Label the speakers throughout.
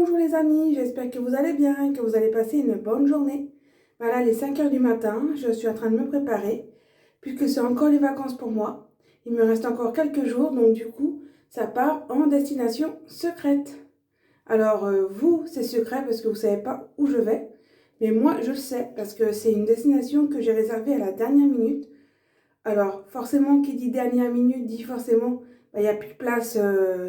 Speaker 1: bonjour les amis, j'espère que vous allez bien, que vous allez passer une bonne journée. Voilà, il est 5 h du matin, je suis en train de me préparer, puisque c'est encore les vacances pour moi. Il me reste encore quelques jours, donc du coup, ça part en destination secrète. Alors vous, c'est secret parce que vous ne savez pas où je vais, mais moi je le sais, parce que c'est une destination que j'ai réservée à la dernière minute. Alors forcément, qui dit dernière minute, dit forcément, il n'y a plus de place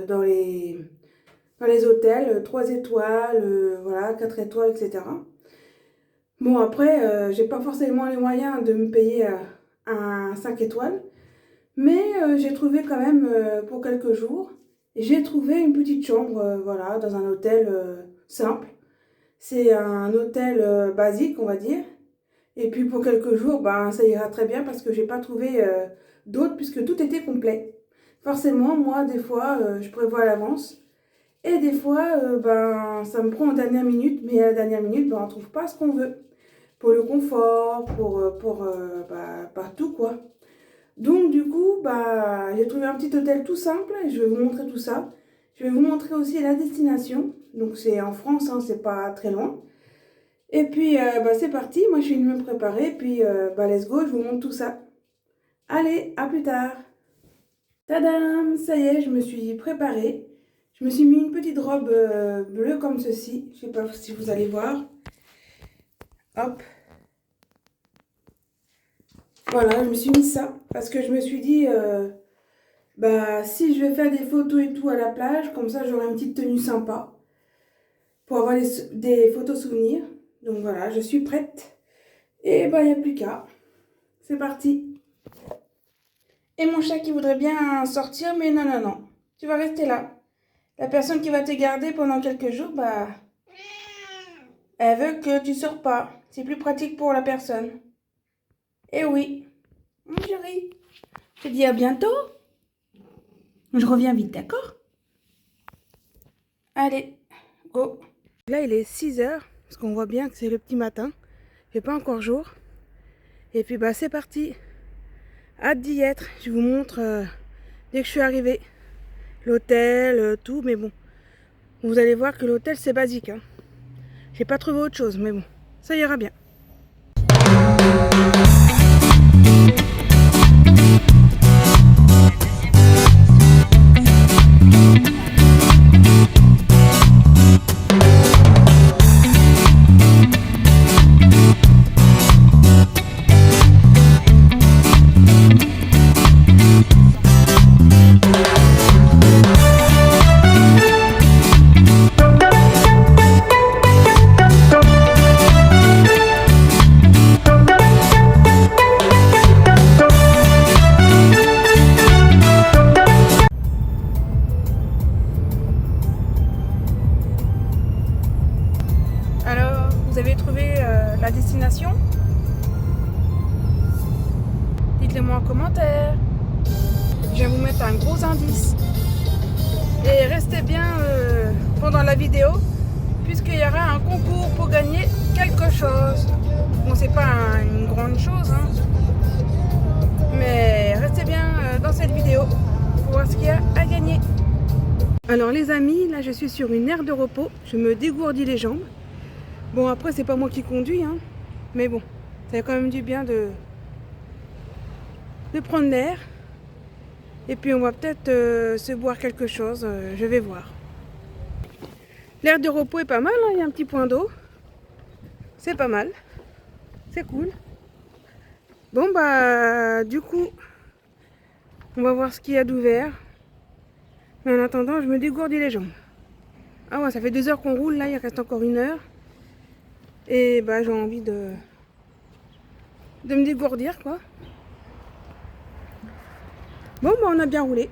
Speaker 1: dans les hôtels, 3 étoiles, voilà, 4 étoiles, etc. Bon, après, j'ai pas forcément les moyens de me payer un 5 étoiles, mais j'ai trouvé quand même pour quelques jours, j'ai trouvé une petite chambre, voilà, dans un hôtel simple. C'est un hôtel basique, on va dire. Et puis pour quelques jours, ben, ça ira très bien parce que j'ai pas trouvé d'autres puisque tout était complet. Forcément, moi, des fois, je prévois à l'avance. Et des fois, ben, ça me prend en dernière minute, mais à la dernière minute, ben, on ne trouve pas ce qu'on veut. Pour le confort, bah, partout, quoi. Donc, du coup, bah, j'ai trouvé un petit hôtel tout simple, et je vais vous montrer tout ça. Je vais vous montrer aussi la destination. Donc, c'est en France, hein, c'est pas très loin. Et puis, bah, c'est parti. Moi, je suis venue me préparer, puis, bah, let's go, je vous montre tout ça. Allez, à plus tard. Tadam! Ça y est, je me suis préparée. Je me suis mis une petite robe bleue comme ceci. Je ne sais pas si vous allez voir. Hop. Voilà, je me suis mis ça. Parce que je me suis dit, bah, si je vais faire des photos et tout à la plage, comme ça j'aurai une petite tenue sympa. Pour avoir des photos souvenirs. Donc voilà, je suis prête. Et bah, il n'y a plus qu'à. C'est parti. Et mon chat qui voudrait bien sortir, mais non, non, non. Tu vas rester là. La personne qui va te garder pendant quelques jours, bah, elle veut que tu sors pas. C'est plus pratique pour la personne. Eh oui. Mon chéri. Je te dis à bientôt. Je reviens vite, d'accord? Allez, go. Là, il est 6 h, parce qu'on voit bien que c'est le petit matin. Il fait pas encore jour. Et puis, bah, c'est parti. Hâte d'y être. Je vous montre dès que je suis arrivée. L'hôtel, tout, mais bon. Vous allez voir que l'hôtel, c'est basique, hein. J'ai pas trouvé autre chose, mais bon, ça ira bien. Alors, vous avez trouvé la destination? Dites-le moi en commentaire. Je vais vous mettre un gros indice. Et restez bien pendant la vidéo, puisqu'il y aura un concours pour gagner quelque chose. Bon, c'est pas une grande chose, hein, mais restez bien dans cette vidéo pour voir ce qu'il y a à gagner. Alors les amis, là je suis sur une aire de repos. Je me dégourdis les jambes. Bon, après, c'est pas moi qui conduis, hein, mais bon, ça a quand même du bien de prendre l'air. Et puis, on va peut-être se boire quelque chose, je vais voir. L'air de repos est pas mal, hein, il y a un petit point d'eau. C'est pas mal, c'est cool. Bon, bah, du coup, on va voir ce qu'il y a d'ouvert. Mais en attendant, je me dégourdis les jambes. Ah ouais, ça fait 2 heures qu'on roule, là, il reste encore 1 heure. Et bah j'ai envie de me dégourdir, quoi. Bon, bah on a bien roulé.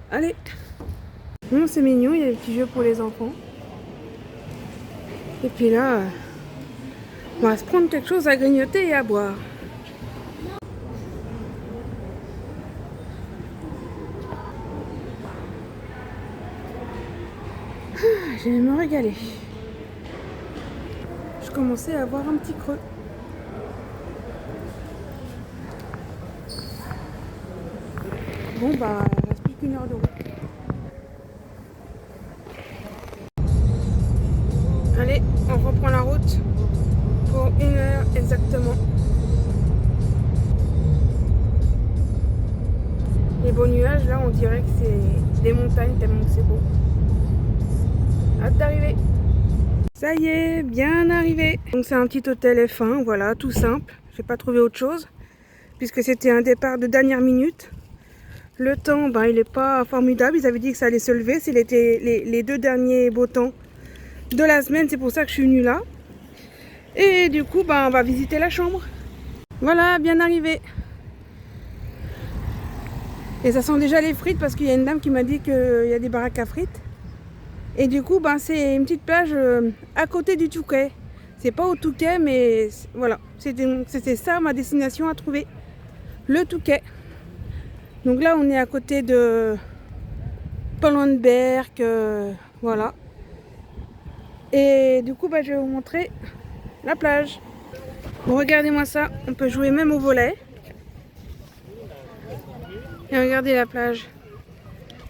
Speaker 1: Allez. Bon, c'est mignon, il y a des petits jeux pour les enfants. Et puis là, on va se prendre quelque chose à grignoter et à boire. Je vais me régaler. Je commençais à avoir un petit creux. Bon, bah, il ne reste plus qu'1 heure de route. Allez, on reprend la route pour 1 heure exactement. Les beaux nuages, là, on dirait que c'est des montagnes tellement que c'est beau. Hâte d'arriver. Ça y est, bien arrivé. Donc c'est un petit hôtel F1, voilà, tout simple. J'ai pas trouvé autre chose, puisque c'était un départ de dernière minute. Le temps, ben, il n'est pas formidable. Ils avaient dit que ça allait se lever. C'était les 2 derniers beaux temps de la semaine. C'est pour ça que je suis venue là. Et du coup, ben, on va visiter la chambre. Voilà, bien arrivé. Et ça sent déjà les frites parce qu'il y a une dame qui m'a dit qu'il y a des baraques à frites. Et du coup, ben, c'est une petite plage à côté du Touquet. C'est pas au Touquet, mais voilà. C'était ça ma destination à trouver. Le Touquet. Donc là, on est à côté de pas loin de Berck, voilà. Et du coup, bah, je vais vous montrer la plage. Bon, regardez-moi ça, on peut jouer même au volley. Et regardez la plage.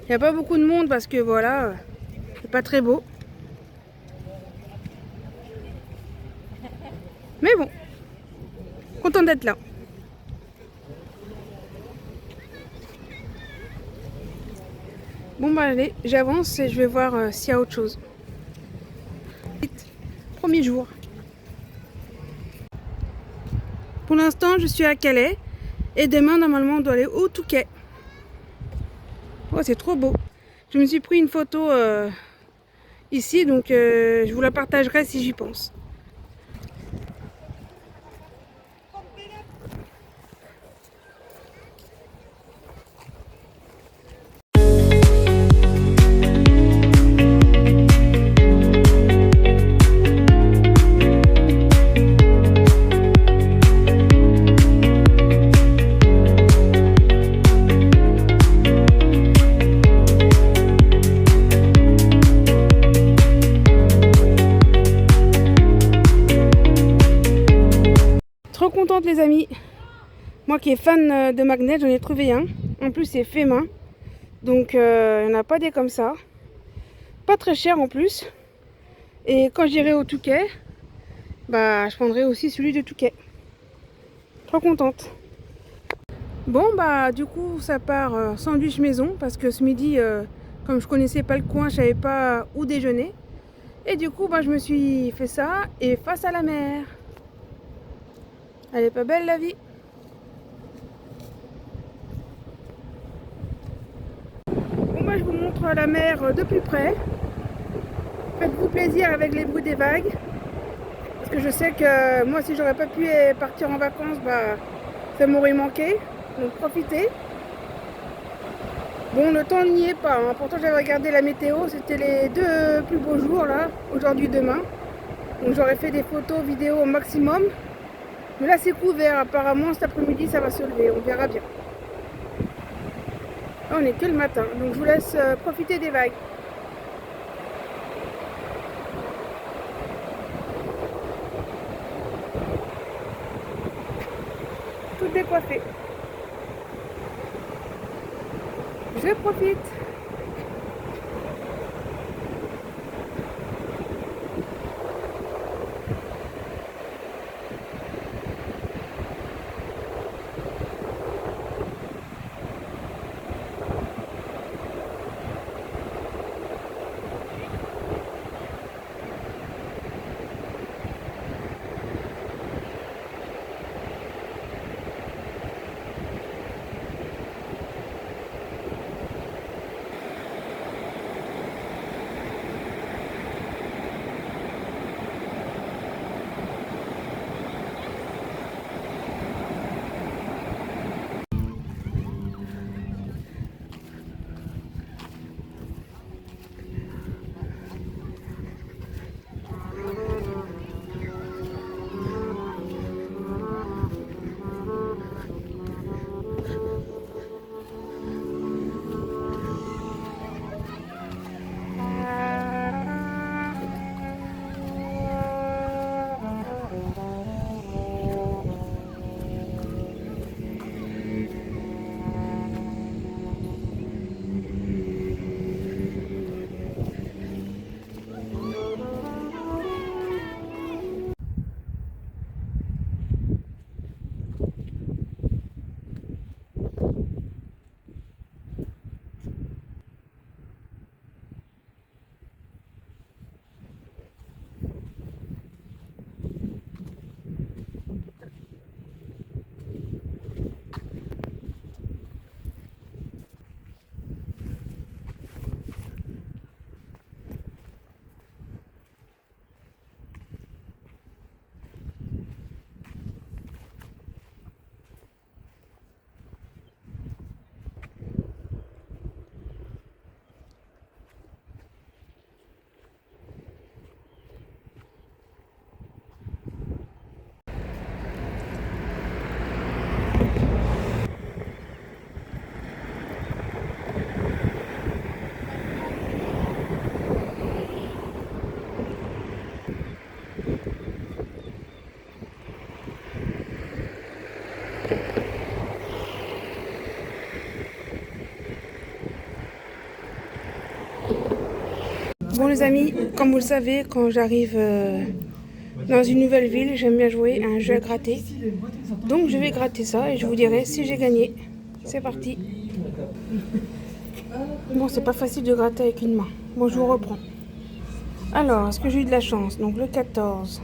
Speaker 1: Il n'y a pas beaucoup de monde parce que voilà, c'est pas très beau. Mais bon, content d'être là. Bon bah allez, j'avance et je vais voir s'il y a autre chose. Premier jour. Pour l'instant, je suis à Calais et demain, normalement, on doit aller au Touquet. Oh, c'est trop beau. Je me suis pris une photo ici, donc je vous la partagerai si j'y pense. Trop contente les amis. Moi qui est fan de magnets, j'en ai trouvé un. En plus c'est fait main. Donc il n'y en a pas des comme ça. Pas très cher en plus. Et quand j'irai au Touquet, bah je prendrai aussi celui de Touquet. Trop contente. Bon bah du coup ça part sandwich maison parce que ce midi comme je connaissais pas le coin, je savais pas où déjeuner. Et du coup bah je me suis fait ça et face à la mer. Elle est pas belle la vie. Bon bah je vous montre la mer de plus près. Faites-vous plaisir avec les bruits des vagues. Parce que je sais que moi si j'aurais pas pu partir en vacances, bah ça m'aurait manqué. Donc profitez. Bon le temps n'y est pas, hein. Pourtant j'avais regardé la météo, c'était les 2 plus beaux jours là, aujourd'hui demain. Donc j'aurais fait des photos, vidéos au maximum. Mais là c'est couvert, apparemment cet après-midi ça va se lever, on verra bien. Là on est que le matin, donc je vous laisse profiter des vagues. Tout décoiffé. Je profite. Bon les amis, comme vous le savez, quand j'arrive dans une nouvelle ville, j'aime bien jouer à un jeu à gratter. Donc je vais gratter ça et je vous dirai si j'ai gagné. C'est parti. Bon, c'est pas facile de gratter avec une main. Bon, je vous reprends. Alors, est-ce que j'ai eu de la chance? Donc le 14.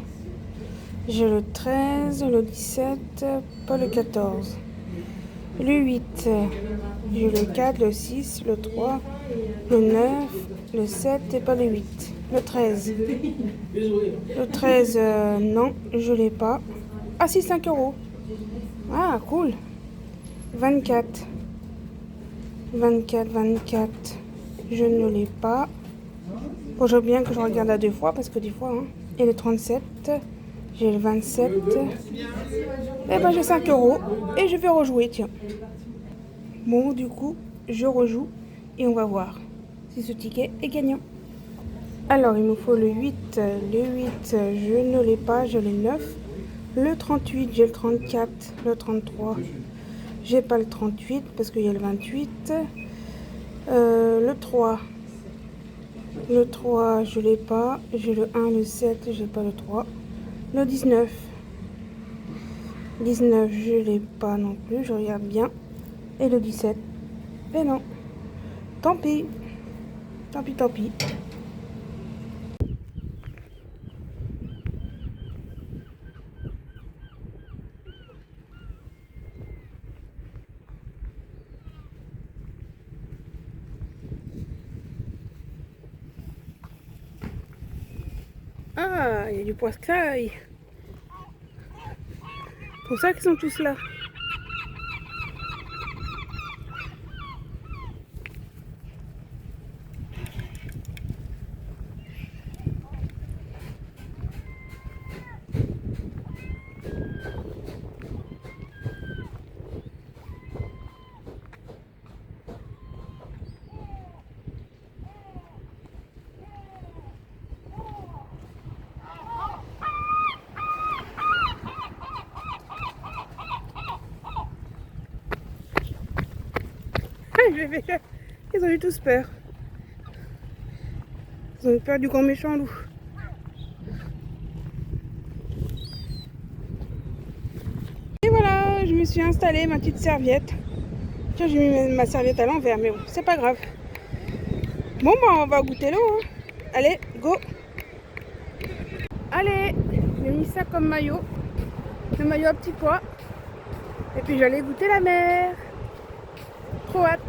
Speaker 1: J'ai le 13, le 17, pas le 14. Le 8, j'ai le 4, le 6, le 3, le 9, le 7 et pas le 8. Le 13. Le 13, non, je l'ai pas. Ah si, 5 euros. Ah, cool. 24. 24, 24. Je ne l'ai pas. Bon, je veux bien que je regarde à deux fois parce que des fois, hein. Et le 37, j'ai le 27. Et ben j'ai 5 euros et je vais rejouer, tiens. Bon, du coup, je rejoue et on va voir si ce ticket est gagnant. Alors, il me faut le 8. Le 8, je ne l'ai pas, j'ai le 9. Le 38, j'ai le 34. Le 33, j'ai pas le 38 parce qu'il y a le 28. Le 3. Le 3, je l'ai pas. J'ai le 1, le 7, j'ai pas le 3. Le 19. 19, je l'ai pas non plus, je regarde bien. Et le 17. Mais non. Tant pis. Tant pis, tant pis. Ah, il y a du poiscaille. C'est pour ça qu'ils sont tous là. Ils ont eu tous peur. Ils ont eu peur du grand méchant loup. Et voilà, je me suis installée ma petite serviette. Tiens, j'ai mis ma serviette à l'envers, mais bon, c'est pas grave. Bon, bah, on va goûter l'eau. Hein. Allez, go. Allez, j'ai mis ça comme maillot. Le maillot à petits pois. Et puis j'allais goûter la mer. Trop hâte.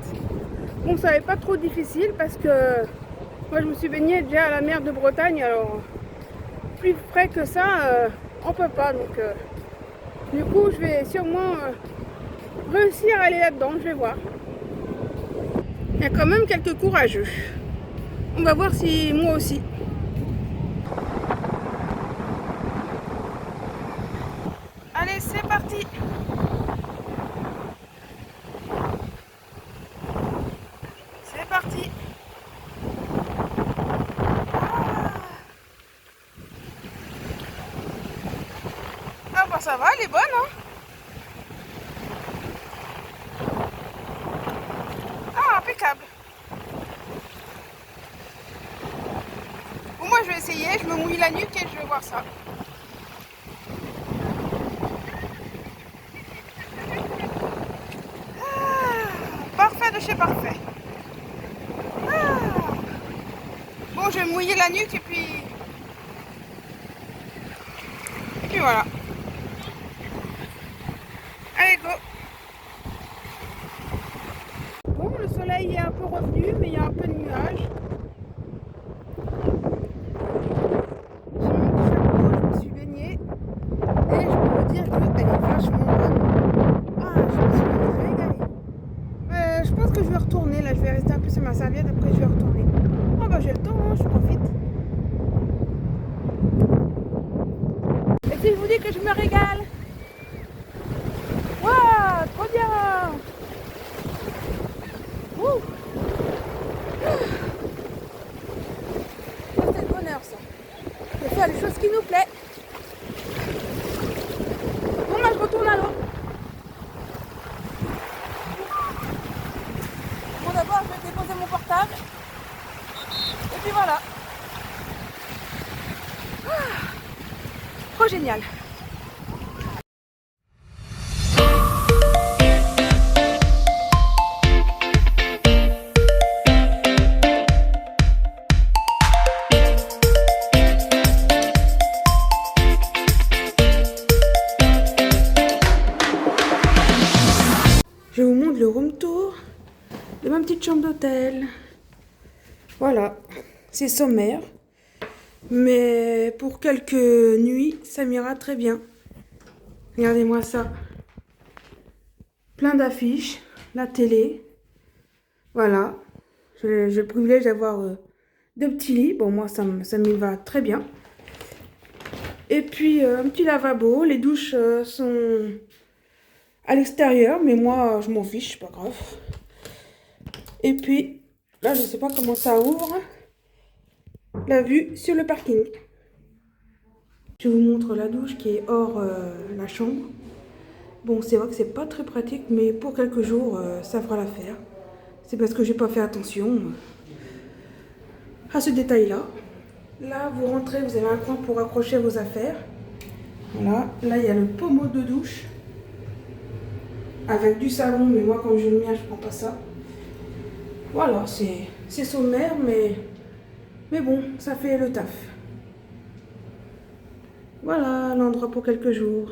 Speaker 1: Bon, ça n'est pas trop difficile parce que moi je me suis baignée déjà à la mer de Bretagne. Alors, plus frais que ça, on peut pas. Donc, du coup, je vais sûrement réussir à aller là-dedans. Je vais voir. Il y a quand même quelques courageux. On va voir si moi aussi. Allez, c'est parti. C'est parti. Ah bah ça va, elle est bonne, hein. Ah, impeccable. Bon, moi je vais essayer, je me mouille la nuque et je vais voir ça. Parfait de chez parfait. Ah. Bon, je vais me mouiller la nuque et puis voilà. Allez, go. Bon, le soleil est un peu revenu, mais il y a un peu de nuages. J'ai mis mon chapeau, je me suis baignée et je peux vous dire qu'elle est vachement bonne. Ah, je me suis régalée. Je pense que je vais retourner, là je vais rester un peu sur ma serviette, après je vais retourner. Oh bah j'ai le temps, hein, je profite. Et si je vous dis que je me régale? Waouh, trop bien! Ouh. C'est le bonheur ça. De faire les choses qui nous plaisent. Bon, moi je retourne à l'eau. Bon, d'abord je vais déposer mon portable. Et puis voilà. trop génial. Je vous montre le room tour de ma petite chambre d'hôtel. Voilà, c'est sommaire, mais pour quelques nuits, ça m'ira très bien. Regardez-moi ça. Plein d'affiches, la télé. Voilà, j'ai le privilège d'avoir deux petits lits. Bon, moi, ça m'y va très bien. Et puis, un petit lavabo. Les douches sont à l'extérieur, mais moi, je m'en fiche, c'est pas grave. Et puis, là, je sais pas comment ça ouvre. La vue sur le parking. Je vous montre la douche qui est hors la chambre. Bon, c'est vrai que c'est pas très pratique, mais pour quelques jours, ça fera l'affaire. C'est parce que j'ai pas fait attention à ce détail-là. Là, vous rentrez, vous avez un coin pour accrocher vos affaires. Voilà, là, il y a le pommeau de douche. Avec du savon, mais moi, comme j'ai le mien, je prends pas ça. Voilà, c'est sommaire, mais bon, ça fait le taf. Voilà, l'endroit pour quelques jours.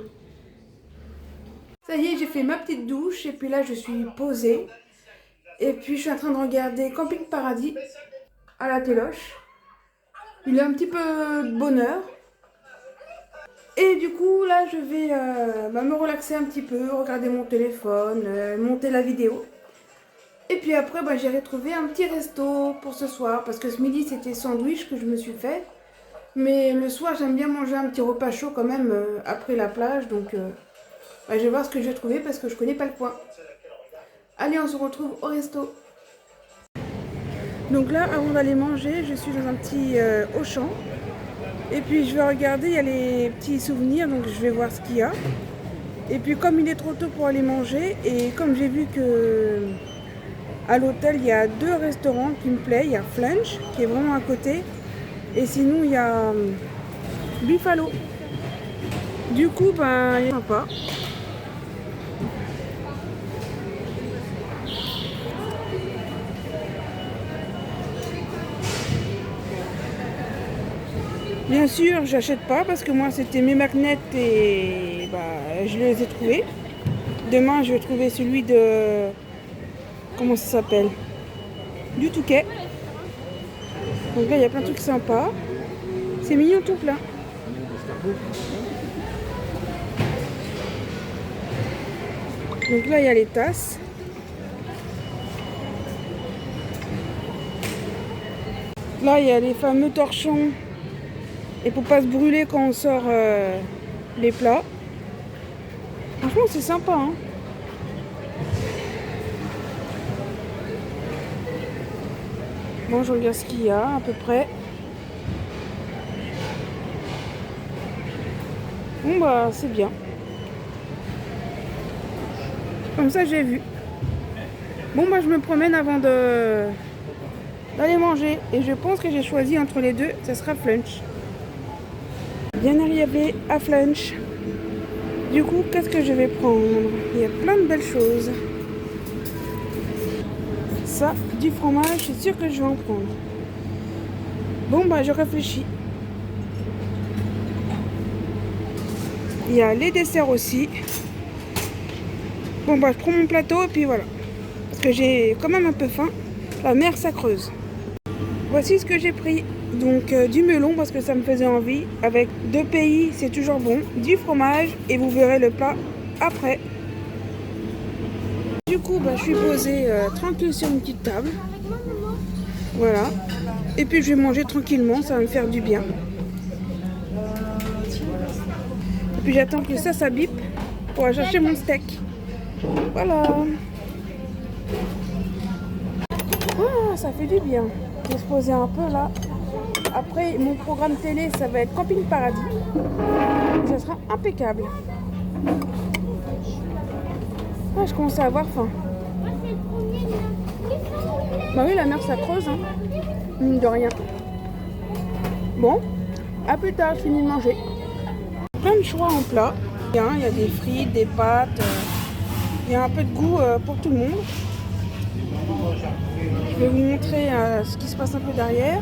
Speaker 1: Ça y est, j'ai fait ma petite douche et puis là, je suis posée. Et puis, je suis en train de regarder Camping Paradis à la téloche. Il est un petit peu de bonheur. Et du coup, là, je vais me relaxer un petit peu, regarder mon téléphone, monter la vidéo. Et puis après, j'ai retrouvé un petit resto pour ce soir. Parce que ce midi, c'était sandwich que je me suis fait. Mais le soir, j'aime bien manger un petit repas chaud quand même après la plage. Donc, je vais voir ce que je vais trouver parce que je connais pas le coin. Allez, on se retrouve au resto. Donc là, avant d'aller manger, je suis dans un petit Auchan. Et puis je vais regarder, il y a les petits souvenirs, donc je vais voir ce qu'il y a. Et puis comme il est trop tôt pour aller manger, et comme j'ai vu que à l'hôtel, il y a deux restaurants qui me plaisent. Il y a Flunch, qui est vraiment à côté. Et sinon, il y a Buffalo. Du coup, il est sympa. Bien sûr, j'achète pas parce que moi, c'était mes magnets et je les ai trouvés. Demain, je vais trouver celui de... Comment ça s'appelle? Du Touquet. Donc là, il y a plein de trucs sympas. C'est mignon tout plein. Donc là, il y a les tasses. Là, il y a les fameux torchons. Et pour pas se brûler quand on sort les plats. Franchement, c'est sympa, hein. Bon, je regarde ce qu'il y a à peu près. Bon, c'est bien. Comme ça, j'ai vu. Bon, je me promène avant d'aller manger. Et je pense que j'ai choisi entre les deux, ça sera Flunch. Bien arrivé à Flunch. Du coup, qu'est-ce que je vais prendre? Il y a plein de belles choses. Ça, du fromage, je suis sûre que je vais en prendre. Bon, je réfléchis. Il y a les desserts aussi. Bon, je prends mon plateau et puis voilà. Parce que j'ai quand même un peu faim. La mer, ça creuse. Voici ce que j'ai pris. Donc du melon parce que ça me faisait envie. Avec 2 pays, c'est toujours bon. Du fromage et vous verrez le plat après. Du coup, je suis posée tranquille sur une petite table. Voilà. Et puis je vais manger tranquillement, ça va me faire du bien. Et puis j'attends que ça bip pour aller chercher mon steak. Voilà. Ah, ça fait du bien. Je vais se poser un peu là. Après, mon programme télé, ça va être Camping Paradis. Ça sera impeccable. Ah, je commence à avoir faim. Oui, la mer, ça creuse, hein. Mine de rien. Bon, à plus tard, je finis de manger. plein de choix en plat. Il y a des frites, des pâtes, il y a un peu de goût pour tout le monde. Je vais vous montrer ce qui se passe un peu derrière.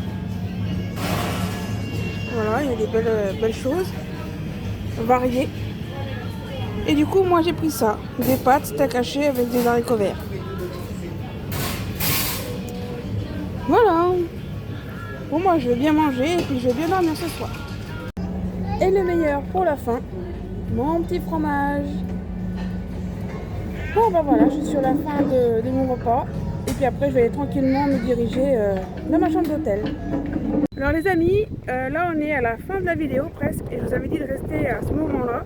Speaker 1: Voilà, il y a des belles choses, variées. Et du coup, moi j'ai pris ça, des pâtes steak haché avec des haricots verts. Voilà. Bon, moi je vais bien manger et puis je vais bien dormir ce soir. Et le meilleur pour la fin, mon petit fromage. Bon bah voilà, je suis sur la fin de mon repas. Et puis après je vais tranquillement me diriger dans ma chambre d'hôtel. Alors les amis, là on est à la fin de la vidéo presque. Et je vous avais dit de rester à ce moment-là.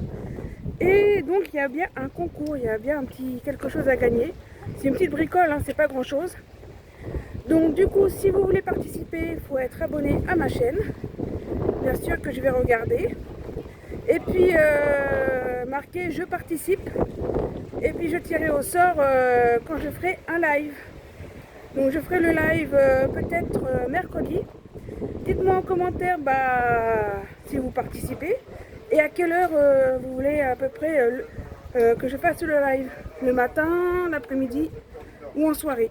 Speaker 1: Et donc il y a bien un concours, il y a bien un petit quelque chose à gagner. C'est une petite bricole, hein, c'est pas grand chose. Donc du coup, si vous voulez participer, il faut être abonné à ma chaîne. Bien sûr que je vais regarder. Et puis marquer je participe. Et puis je tirerai au sort quand je ferai un live. Donc je ferai le live peut-être mercredi. Dites-moi en commentaire si vous participez. Et à quelle heure vous voulez à peu près que je fasse le live. Le matin, l'après-midi ou en soirée.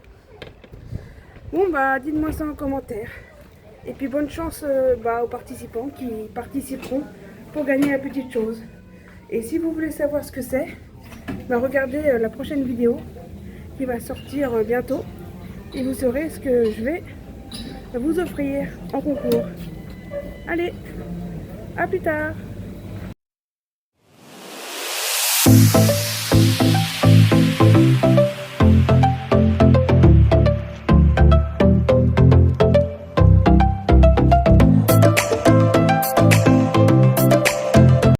Speaker 1: Bon dites-moi ça en commentaire. Et puis bonne chance aux participants qui participeront pour gagner la petite chose. Et si vous voulez savoir ce que c'est, regardez la prochaine vidéo qui va sortir bientôt. Et vous saurez ce que je vais vous offrir en concours. Allez, à plus tard.